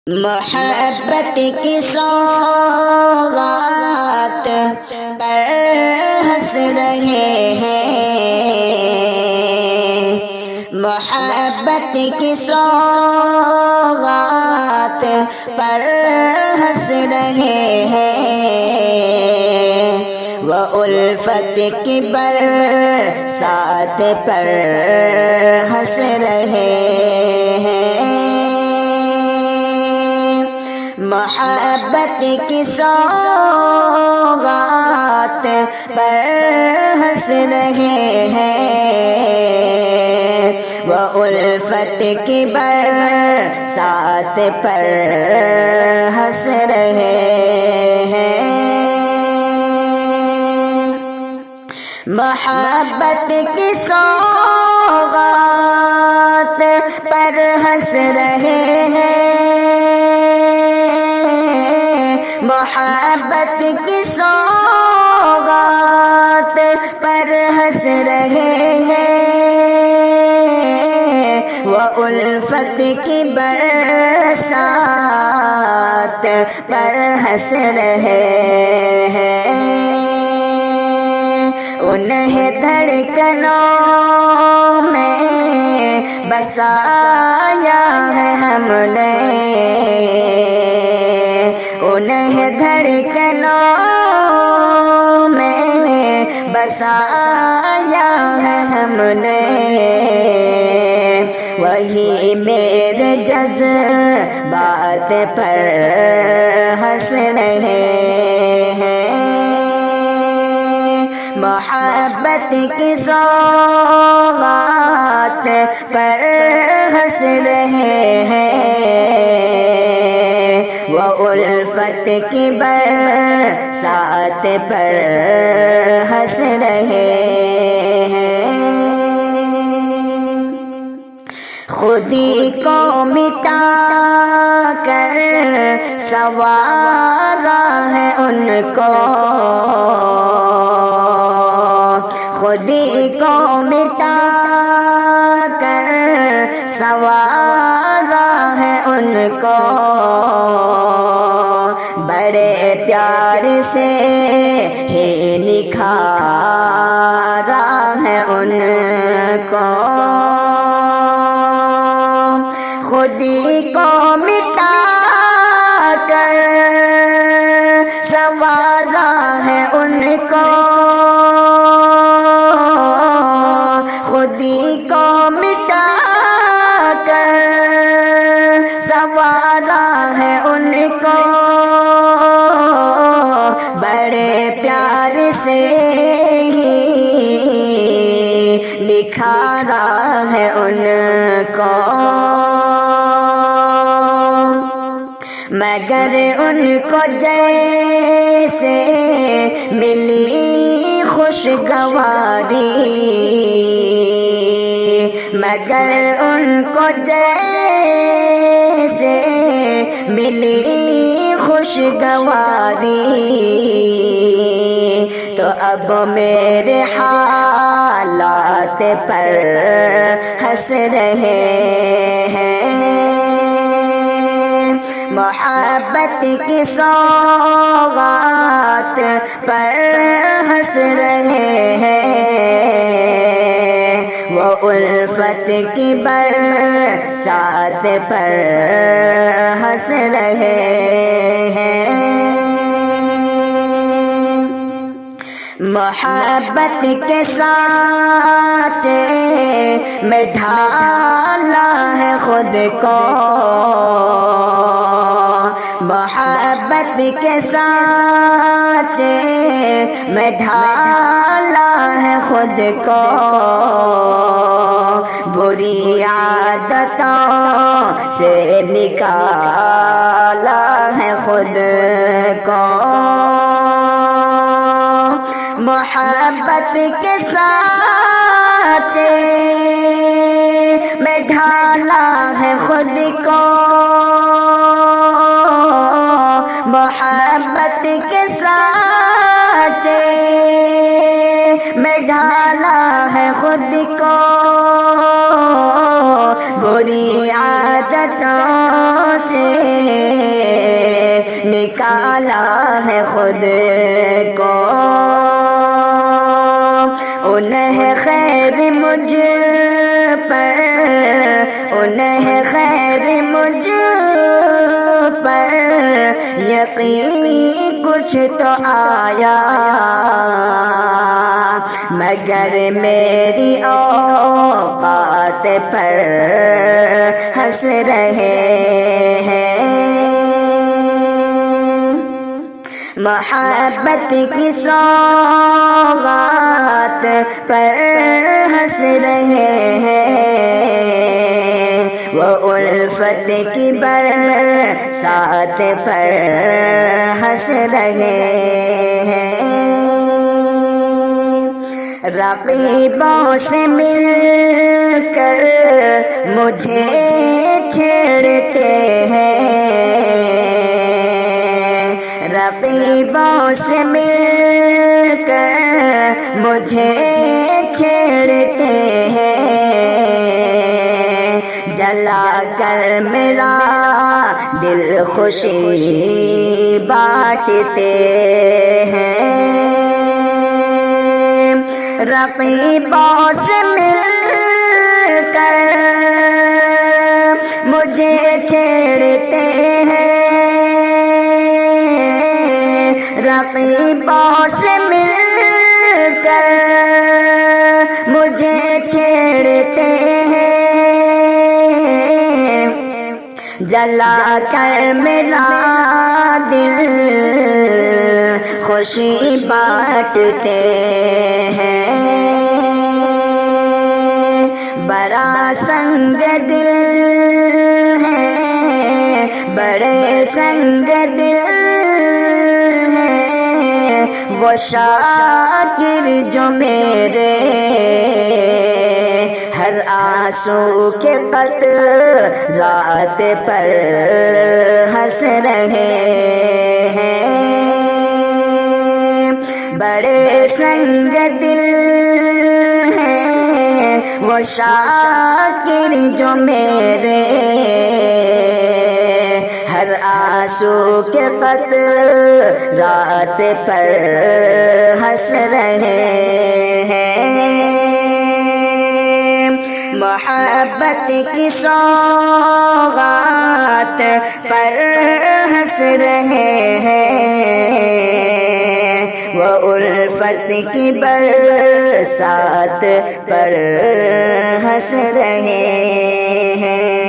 محبت کی سوغات پر ہنس رہے ہیں، محبت کی سوغات پر ہنس رہے ہیں، وہ الفت کی برسات پر ہنس رہے ہیں، محبت کی سوغات پر ہنس رہے ہیں، وہ الفت کی برسات پر ہنس رہے ہیں، محبت کی سوغات پر ہنس رہے ہیں، محبت کی سوغات پر ہنس رہے ہیں، وہ الفت کی برسات پر ہنس رہے ہیں، انہیں دھڑکنوں میں بسایا ہے ہم نے، انہیں دھڑکنوں میں بسایا ہے ہم نے، وہی میرے جذبات پر ہنس رہے ہیں، محبت کی سوغات پر ہنس رہے ہیں، وہ الفت کی برسات پر ہنس رہے ہیں، خودی کو مٹا کر سنوارا ہے ان کو، خودی کو مٹا کر سنوارا ہے ان کو، بڑے پیار سے ہی نکھارا ہے ان کو، خودی کو مٹا کر سنوارا ہے ان کو، خودی کو مٹا کر سنوارا ہے ان کو، بڑے پیار سے ہی نکھارا ہے ان کو، مگر ان کو جیسے ملی خوشگواری، مگر ان کو جیسے ملی خوشگواری، تو اب میرے حالات پر ہنس رہے ہیں، محبت کی سوغات پر ہنس رہے ہیں، وہ الفت کی برسات پر ہنس رہے ہیں، محبت کے سانچے میں ڈھالا ہے خود کو، محبت کے سانچے میں ڈھالا ہے خود کو، بری عادتوں سے نکالا ہے خود کو، محبت کے سانچے میں ڈھالا ہے خود کو، محبت کے سانچے میں ڈھالا ہے خود کو، بری عادتوں سے ڈالا ہے خود کو، انہیں خیر مجھ پر، انہیں خیر مجھ پر یقین کچھ تو آیا، مگر میری اوقات پر ہنس رہے ہیں۔ محبت کی سوغات پر ہنس رہے ہیں، وہ الفت کی برسات پر ہنس رہے ہیں۔ رقیبوں سے مل کر مجھے چھیڑتے ہیں، رقیبوں سے مل کر مجھے چھیڑتے ہیں، جلا کر میرا دل خوشی بانٹتے ہیں۔ رقیبوں سے مل کر مجھے چھیڑتے ہیں، رقیبوں سے مل کر مجھے چھیڑتے ہیں، جلا کر میرا دل خوشی بانٹتے ہیں۔ بڑا سنگ دل ہے، بڑے سنگ دل ہے وہ شاکر جو میرے ہر آنسو کے قطرات پر ہنس رہے ہیں۔ بڑے سنگ دل ہیں وہ شاکر جو میرے ہر آنسو کے قطرات پر ہنس رہے ہیں۔ محبت کی سوغات پر ہنس رہے ہیں، وہ الفت کی برسات پر ہنس رہے ہیں۔